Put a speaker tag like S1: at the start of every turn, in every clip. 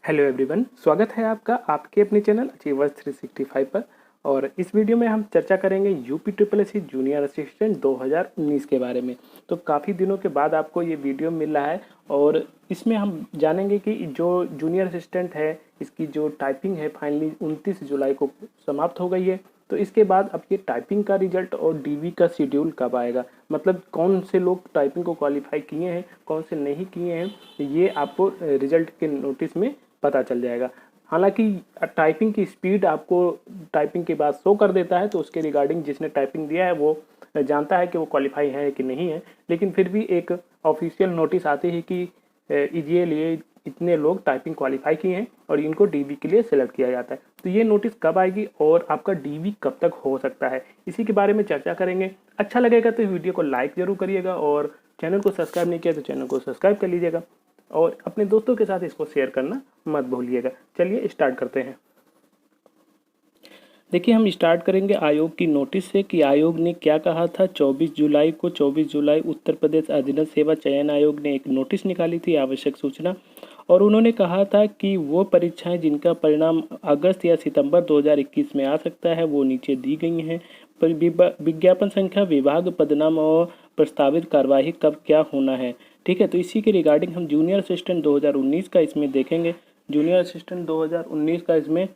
S1: Hello everyone, स्वागत है आपका आपके अपने चैनल अचीवर्स 365 पर। और इस वीडियो में हम चर्चा करेंगे UP triple S C junior assistant 2019 के बारे में। तो काफ़ी दिनों के बाद आपको ये वीडियो मिल रहा है और इसमें हम जानेंगे कि जो जूनियर असिस्टेंट है इसकी जो टाइपिंग है फाइनली 29 जुलाई को समाप्त हो गई है। तो इसके बाद अब ये टाइपिंग का रिजल्ट और डीवी का शेड्यूल कब आएगा, मतलब कौन से लोग टाइपिंग को क्वालिफाई किए हैं कौन से नहीं किए हैं, ये आपको रिजल्ट के नोटिस में पता चल जाएगा। हालांकि टाइपिंग की स्पीड आपको टाइपिंग के बाद शो कर देता है, तो उसके रिगार्डिंग जिसने टाइपिंग दिया है वो जानता है कि वो क्वालिफाई है कि नहीं है। लेकिन फिर भी एक ऑफिशियल नोटिस आती है कि ये लिए इतने लोग टाइपिंग क्वालिफाई किए हैं और इनको डीवी के लिए सिलेक्ट किया जाता है। तो ये नोटिस कब आएगी और आपका डीवी कब तक हो सकता है, इसी के बारे में चर्चा करेंगे। अच्छा लगेगा तो वीडियो को लाइक जरूर करिएगा और चैनल को सब्सक्राइब नहीं किया तो चैनल को सब्सक्राइब कर लीजिएगा और अपने दोस्तों के साथ इसको शेयर करना मत भूलिएगा। चलिए स्टार्ट करते हैं। देखिए, हम स्टार्ट करेंगे आयोग की नोटिस से कि आयोग ने क्या कहा था। 24 जुलाई उत्तर प्रदेश अधीनस्थ सेवा चयन आयोग ने एक नोटिस निकाली थी, आवश्यक सूचना। और उन्होंने कहा था कि वो परीक्षाएं जिनका परिणाम अगस्त या सितंबर 2021 में आ सकता है वो नीचे दी गई हैं। विज्ञापन संख्या, विभाग, पदनाम और प्रस्तावित कार्यवाही कब क्या होना है। ठीक है, तो इसी के रिगार्डिंग हम जूनियर असिस्टेंट 2019 का इसमें देखेंगे। जूनियर असिस्टेंट 2019 का इसमें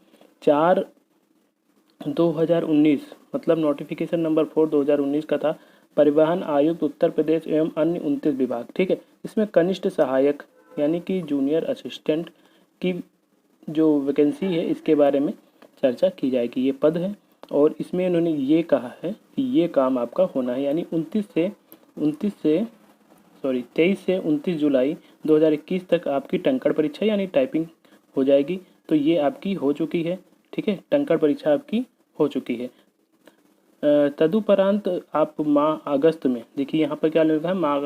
S1: 4/2019 मतलब नोटिफिकेशन नंबर 4 2019 का था। परिवहन आयुक्त उत्तर प्रदेश एवं अन्य 29 विभाग। ठीक है, इसमें कनिष्ठ सहायक यानी कि जूनियर असिस्टेंट की जो वैकेंसी है इसके बारे में चर्चा की जाएगी। ये पद है और इसमें इन्होंने ये कहा है कि ये काम आपका होना है, यानी 23 से 29 जुलाई 2021 तक आपकी टंकण परीक्षा यानी टाइपिंग हो जाएगी। तो ये आपकी हो चुकी है। ठीक है, टंकण परीक्षा आपकी हो चुकी है। तदुपरांत आप माह अगस्त में, देखिए यहाँ पर क्या लिखा है, माह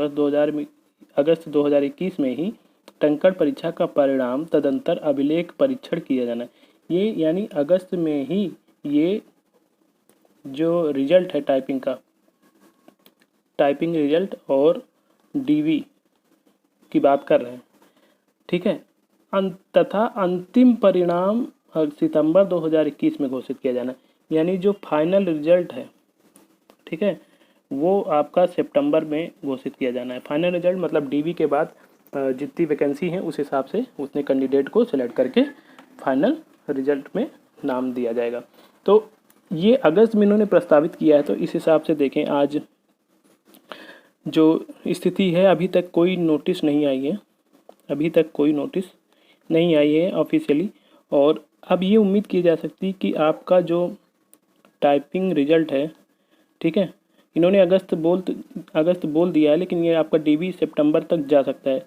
S1: अगस्त 2021 में ही टंकण परीक्षा का परिणाम तदंतर अभिलेख परीक्षण किया जाना है। ये यानी अगस्त में ही ये जो रिजल्ट है टाइपिंग का, टाइपिंग रिजल्ट और डीवी की बात कर रहे हैं। ठीक है, तथा अंतिम परिणाम सितंबर 2021 में घोषित किया जाना, यानी जो फाइनल रिजल्ट है, ठीक है, वो आपका सितंबर में घोषित किया जाना है। फाइनल रिजल्ट मतलब डीवी के बाद जितनी वैकेंसी है उस हिसाब से उतने कैंडिडेट को सिलेक्ट करके फाइनल रिजल्ट में नाम दिया जाएगा। तो ये अगस्त में इन्होंने प्रस्तावित किया है। तो इस हिसाब से देखें, आज जो स्थिति है अभी तक कोई नोटिस नहीं आई है, अभी तक कोई नोटिस नहीं आई है ऑफिशियली। और अब ये उम्मीद की जा सकती है कि आपका जो टाइपिंग रिजल्ट है, ठीक है, इन्होंने अगस्त बोल दिया है, लेकिन ये आपका डीवी सितंबर तक जा सकता है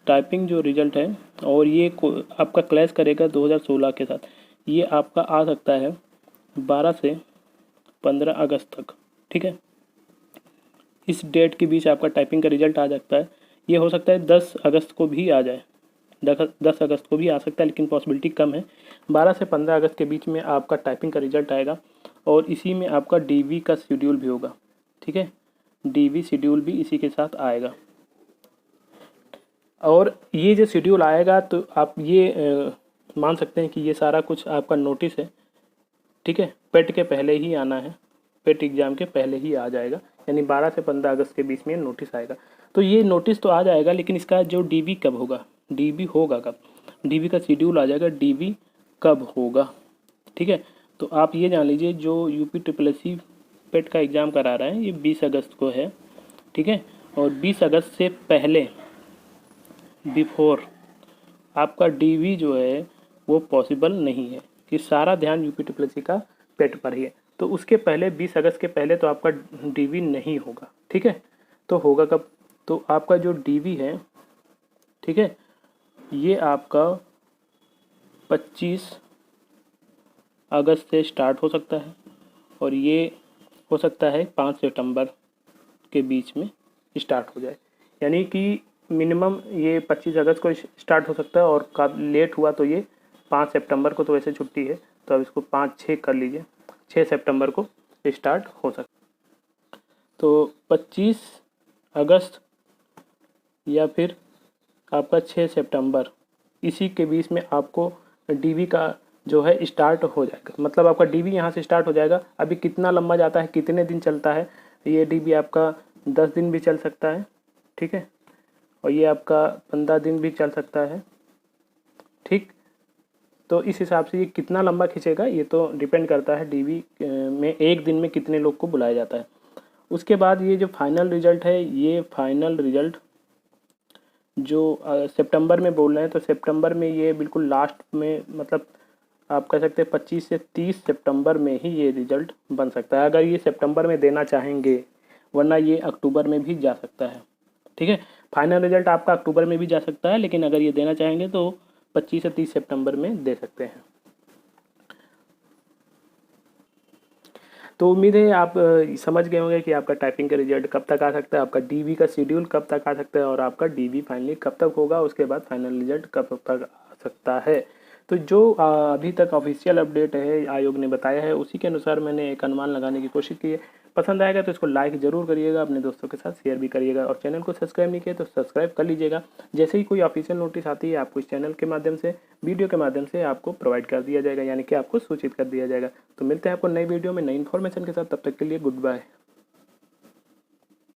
S1: टाइपिंग जो रिजल्ट है। और ये आपका क्लैश करेगा 2016 के साथ। ये आपका आ सकता है 12 से 15 अगस्त तक। ठीक है, इस डेट के बीच आपका टाइपिंग का रिजल्ट आ सकता है। ये हो सकता है 10 अगस्त को भी आ जाए, 10 अगस्त को भी आ सकता है, लेकिन पॉसिबिलिटी कम है। 12 से 15 अगस्त के बीच में आपका टाइपिंग का रिजल्ट आएगा और इसी में आपका डीवी का शेड्यूल भी होगा। ठीक है, डीवी शेड्यूल भी इसी के साथ आएगा। और ये जो शेड्यूल आएगा तो आप ये मान सकते हैं कि ये सारा कुछ आपका नोटिस है। ठीक है, पेट के पहले ही आना है, पेट एग्ज़ाम के पहले ही आ जाएगा, यानी 12 से 15 अगस्त के बीच में नोटिस आएगा। तो ये नोटिस तो आ जाएगा, लेकिन इसका जो डीवी कब होगा, डीवी होगा कब, डीवी का शेड्यूल आ जाएगा, डीवी कब होगा। ठीक है, तो आप ये जान लीजिए जो यूपी ट्रिपल एस सी पेट का एग्ज़ाम करा रहे हैं ये 20 अगस्त को है। ठीक है, और 20 अगस्त से पहले बिफोर आपका डीवी जो है वो पॉसिबल नहीं है, कि सारा ध्यान यूपी ट्रिपल एस सी का पेट पर ही है। तो उसके पहले 20 अगस्त के पहले तो आपका डीवी नहीं होगा। ठीक है, तो होगा कब, तो आपका जो डीवी है, ठीक है, ये आपका 25 अगस्त से स्टार्ट हो सकता है और ये हो सकता है 5 सितंबर के बीच में स्टार्ट हो जाए। यानी कि मिनिमम ये 25 अगस्त को स्टार्ट हो सकता है और काफ़ी लेट हुआ तो ये 5 सितंबर को, तो वैसे छुट्टी है तो अब इसको 5-6 कर लीजिए, 6 सितंबर को स्टार्ट हो सकता है। तो 25 अगस्त या फिर आपका 6 सितंबर इसी के बीच में आपको डीवी का जो है स्टार्ट हो जाएगा। मतलब आपका डीवी यहाँ से स्टार्ट हो जाएगा। अभी कितना लंबा जाता है, कितने दिन चलता है, ये डीवी आपका 10 दिन भी चल सकता है, ठीक है, और ये आपका 15 दिन भी चल सकता है, ठीक। तो इस हिसाब से ये कितना लंबा खींचेगा ये तो डिपेंड करता है डीवी में एक दिन में कितने लोग को बुलाया जाता है। उसके बाद ये जो फाइनल रिजल्ट है, ये फाइनल रिजल्ट जो सितंबर में बोल रहे हैं, तो सितंबर में ये बिल्कुल लास्ट में, मतलब आप कह सकते हैं 25 से 30 सितंबर में ही ये रिजल्ट बन सकता है, अगर ये सितंबर में देना चाहेंगे, वरना ये अक्टूबर में भी जा सकता है, ठीक है। फाइनल रिजल्ट आपका अक्टूबर में भी जा सकता है, लेकिन अगर ये देना चाहेंगे तो 25 से 30 सितंबर में दे सकते हैं। तो उम्मीद है आप समझ गए होंगे कि आपका टाइपिंग का रिजल्ट कब तक आ सकता है, आपका डीवी का शेड्यूल कब तक आ सकता है, और आपका डीवी फाइनली कब तक होगा, उसके बाद फाइनल रिजल्ट कब तक आ सकता है। तो जो अभी तक ऑफिशियल अपडेट है आयोग ने बताया है, उसी के अनुसार मैंने एक अनुमान लगाने की कोशिश की है। पसंद आएगा तो इसको लाइक ज़रूर करिएगा, अपने दोस्तों के साथ शेयर भी करिएगा, और चैनल को सब्सक्राइब नहीं किया तो सब्सक्राइब कर लीजिएगा। जैसे ही कोई ऑफिशियल नोटिस आती है आपको इस चैनल के माध्यम से, वीडियो के माध्यम से आपको प्रोवाइड कर दिया जाएगा, यानी कि आपको सूचित कर दिया जाएगा। तो मिलते हैं आपको नई वीडियो में नई इन्फॉर्मेशन के साथ, तब तक के लिए गुड बाय।